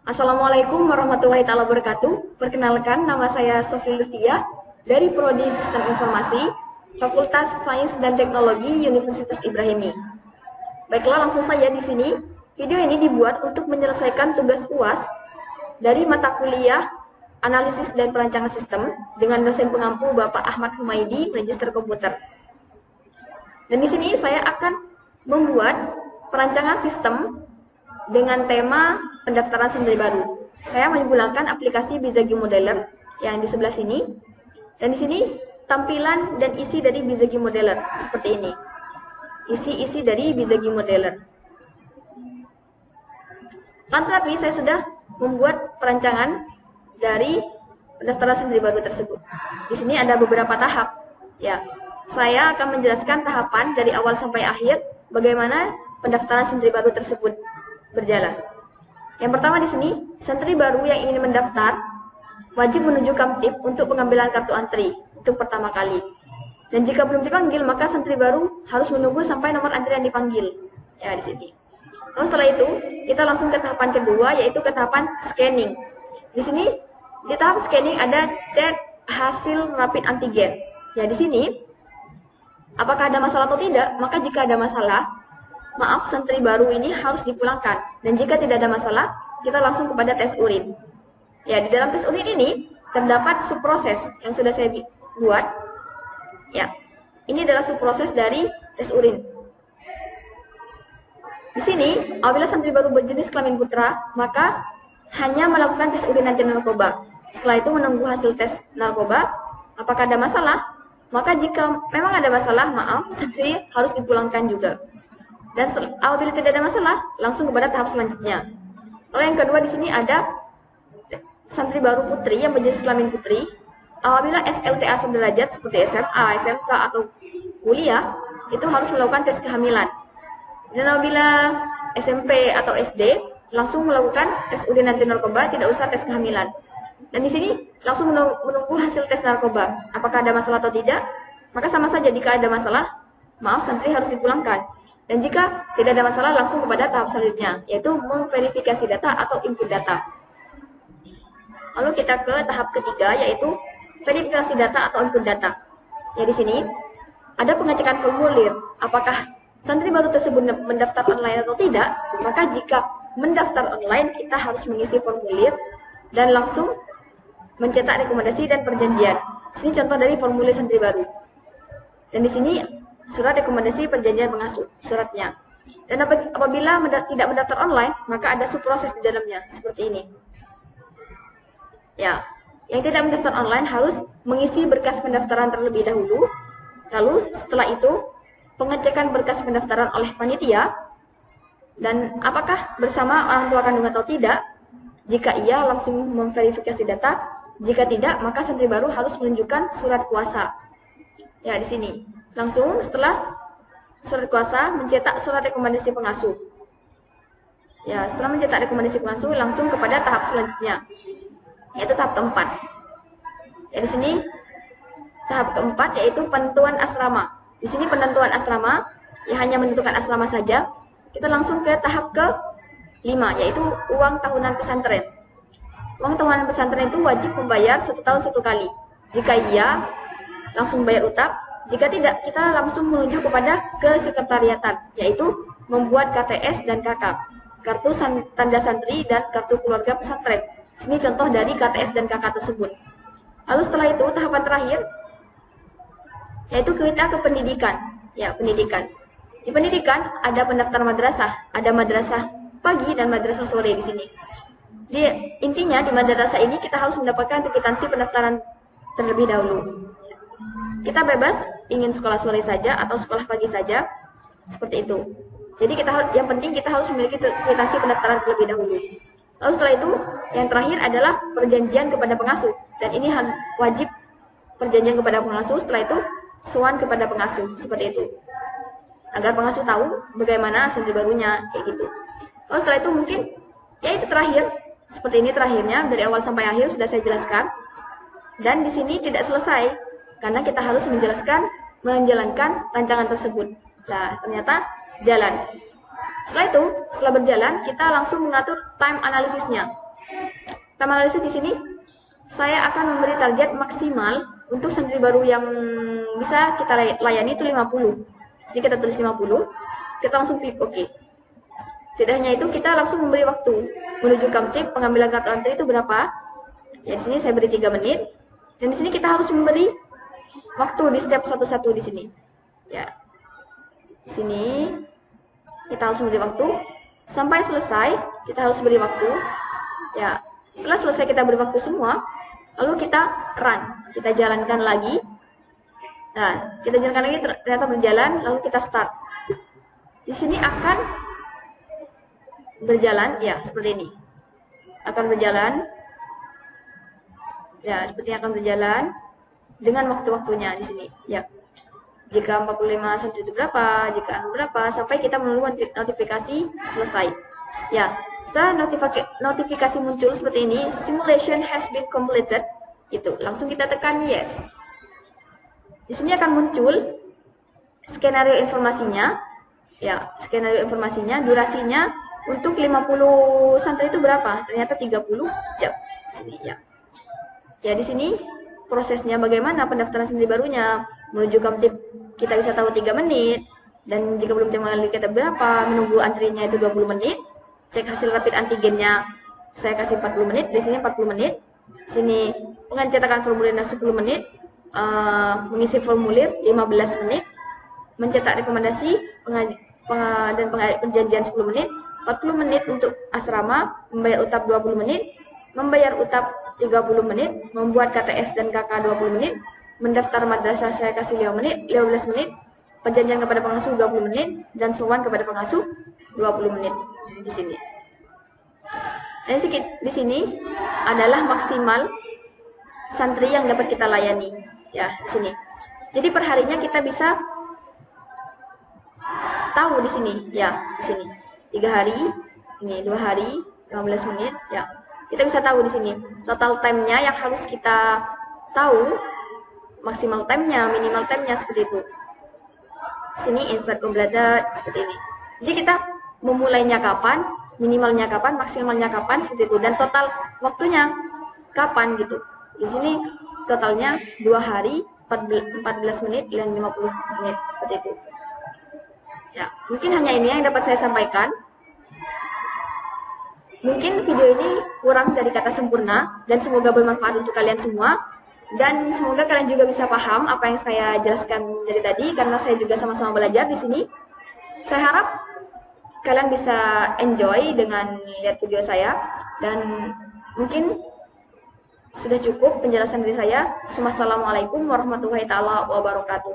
Assalamualaikum warahmatullahi wabarakatuh. Perkenalkan, nama saya Sofri Lutfia dari Prodi Sistem Informasi, Fakultas Sains dan Teknologi Universitas Ibrahimi. Baiklah, langsung saja di sini. Video ini dibuat untuk menyelesaikan tugas UAS dari mata kuliah Analisis dan Perancangan Sistem dengan dosen pengampu Bapak Ahmad Humaidi, Magister Komputer. Dan di sini saya akan membuat perancangan sistem dengan tema pendaftaran santri baru. Saya menggunakan aplikasi Bizagi Modeler yang di sebelah sini. Dan di sini tampilan dan isi dari Bizagi Modeler seperti ini. Isi dari Bizagi Modeler. Tetapi saya sudah membuat perancangan dari pendaftaran santri baru tersebut. Di sini ada beberapa tahap. Ya, saya akan menjelaskan tahapan dari awal sampai akhir bagaimana pendaftaran santri baru tersebut berjalan. Yang pertama di sini, santri baru yang ingin mendaftar wajib menuju Kamtib untuk pengambilan kartu antri untuk pertama kali. Dan jika belum dipanggil, maka santri baru harus menunggu sampai nomor antrian dipanggil. Ya, di sini. Lalu setelah itu, kita langsung ke tahapan kedua, yaitu ke tahapan scanning. Di sini, di tahap scanning ada cek hasil rapid antigen. Ya, di sini, apakah ada masalah atau tidak? Maka jika ada masalah, maaf, santri baru ini harus dipulangkan. Dan jika tidak ada masalah, kita langsung kepada tes urin. Ya, di dalam tes urin ini terdapat subproses yang sudah saya buat. Ya, ini adalah subproses dari tes urin. Di sini, apabila santri baru berjenis kelamin putra, maka hanya melakukan tes urin anti narkoba. Setelah itu menunggu hasil tes narkoba. Apakah ada masalah? Maka jika memang ada masalah, maaf, santri harus dipulangkan juga. Dan apabila tidak ada masalah, langsung kepada tahap selanjutnya. Lalu yang kedua di sini ada santri baru putri yang berjenis kelamin putri. Apabila SLTA sederajat seperti SMA, SMK atau kuliah, itu harus melakukan tes kehamilan. Dan apabila SMP atau SD, langsung melakukan tes urin anti narkoba, tidak usah tes kehamilan. Dan di sini langsung menunggu hasil tes narkoba. Apakah ada masalah atau tidak? Maka sama saja, jika ada masalah, maaf, santri harus dipulangkan. Dan jika tidak ada masalah, langsung kepada tahap selanjutnya, yaitu memverifikasi data atau input data. Lalu kita ke tahap ketiga, yaitu verifikasi data atau input data. Ya, di sini ada pengecekan formulir, apakah santri baru tersebut mendaftar online atau tidak. Maka jika mendaftar online, kita harus mengisi formulir dan langsung mencetak rekomendasi dan perjanjian. Sini contoh dari formulir santri baru. Dan di sini surat rekomendasi perjanjian pengasuh, suratnya. Dan apabila tidak mendaftar online, maka ada subproses di dalamnya, seperti ini. Ya, yang tidak mendaftar online harus mengisi berkas pendaftaran terlebih dahulu. Lalu setelah itu, pengecekan berkas pendaftaran oleh panitia. Dan apakah bersama orang tua kandung atau tidak? Jika iya, langsung memverifikasi data. Jika tidak, maka santri baru harus menunjukkan surat kuasa. Ya, di sini. Langsung setelah surat kuasa, mencetak surat rekomendasi pengasuh. Ya, setelah mencetak rekomendasi pengasuh, langsung kepada tahap selanjutnya, yaitu tahap keempat. Ya, di sini tahap keempat yaitu penentuan asrama. Di sini penentuan asrama, ya hanya menentukan asrama saja. Kita langsung ke tahap ke-5, yaitu uang tahunan pesantren. Uang tahunan pesantren itu wajib membayar 1 tahun 1 kali. Jika iya, langsung bayar utap. Jika tidak, kita langsung menuju kepada kesekretariatan, yaitu membuat KTS dan KK, kartu tanda santri dan kartu keluarga pesantren. Sini contoh dari KTS dan KK tersebut. Lalu setelah itu tahapan terakhir, yaitu kita ke pendidikan. Ya, pendidikan. Di pendidikan ada pendaftar madrasah, ada madrasah pagi dan madrasah sore di sini. Intinya di madrasah ini kita harus mendapatkan kwitansi pendaftaran terlebih dahulu. Kita bebas ingin sekolah sore saja atau sekolah pagi saja, seperti itu. Jadi yang penting kita harus memiliki kwitansi pendaftaran terlebih dahulu. Lalu setelah itu, yang terakhir adalah perjanjian kepada pengasuh. Dan ini wajib perjanjian kepada pengasuh. Setelah itu, sowan kepada pengasuh, seperti itu. Agar pengasuh tahu bagaimana santri barunya, kayak gitu. Lalu setelah itu mungkin, ya itu terakhir. Seperti ini terakhirnya, dari awal sampai akhir sudah saya jelaskan. Dan di sini tidak selesai, karena kita harus menjalankan rancangan tersebut. Nah, ternyata jalan. Setelah itu, setelah berjalan, kita langsung mengatur time analisisnya. Kita analisis di sini, saya akan memberi target maksimal untuk santri baru yang bisa kita layani itu 50. Jadi kita tulis 50, kita langsung klik OK. Tidak hanya itu, kita langsung memberi waktu menuju kamtip. Pengambilan kartu antri itu berapa? Ya, di sini saya beri 3 menit. Dan di sini kita harus memberi waktu di step satu-satu di sini. Ya. Di sini kita harus memberi waktu sampai selesai. Kita harus beri waktu. Ya, setelah selesai kita beri waktu semua, lalu kita run. Kita jalankan lagi. Nah, kita jalankan lagi, ternyata berjalan, lalu kita start. Di sini akan berjalan, ya seperti ini. Akan berjalan, ya seperti akan berjalan dengan waktu-waktunya di sini. Ya, jika 45 santri itu berapa, jika berapa, sampai kita menunggu notifikasi selesai. Ya, setelah notifikasi muncul seperti ini, simulation has been completed, itu langsung kita tekan yes. Di sini akan muncul skenario informasinya, ya skenario informasinya, durasinya untuk 50 santri itu berapa? Ternyata 30 jam. Di sini ya. Ya di sini prosesnya bagaimana pendaftaran santri barunya, menuju kamtip kita bisa tahu 3 menit, dan jika belum mengalami kita berapa, menunggu antrinya itu 20 menit, cek hasil rapid antigennya saya kasih 40 menit, di sini 40 menit. Di sini pencetakan formulirnya 10 menit, mengisi formulir 15 menit, mencetak rekomendasi dan perjanjian 10 menit, 40 menit untuk asrama, membayar utap 20 menit, membayar utap 30 menit, membuat KTS dan KK 20 menit, mendaftar madrasah saya kasih 5 menit, 15 menit, perjanjian kepada pengasuh 20 menit, dan sowan kepada pengasuh 20 menit di sini. Dan di sini adalah maksimal santri yang dapat kita layani, ya di sini. Jadi perharinya kita bisa tahu di sini, ya di sini. 3 hari, ini 2 hari, 15 menit, ya. Kita bisa tahu di sini total time-nya yang harus kita tahu, maksimal time-nya, minimal time-nya seperti itu. Sini insert completed seperti ini. Jadi kita memulainya kapan, minimalnya kapan, maksimalnya kapan seperti itu, dan total waktunya kapan gitu. Di sini totalnya 2 hari, 14 menit dan 50 menit seperti itu. Ya, mungkin hanya ini yang dapat saya sampaikan. Mungkin video ini kurang dari kata sempurna, dan semoga bermanfaat untuk kalian semua. Dan semoga kalian juga bisa paham apa yang saya jelaskan dari tadi, karena saya juga sama-sama belajar di sini. Saya harap kalian bisa enjoy dengan lihat video saya, dan mungkin sudah cukup penjelasan dari saya. Wassalamualaikum warahmatullahi wabarakatuh.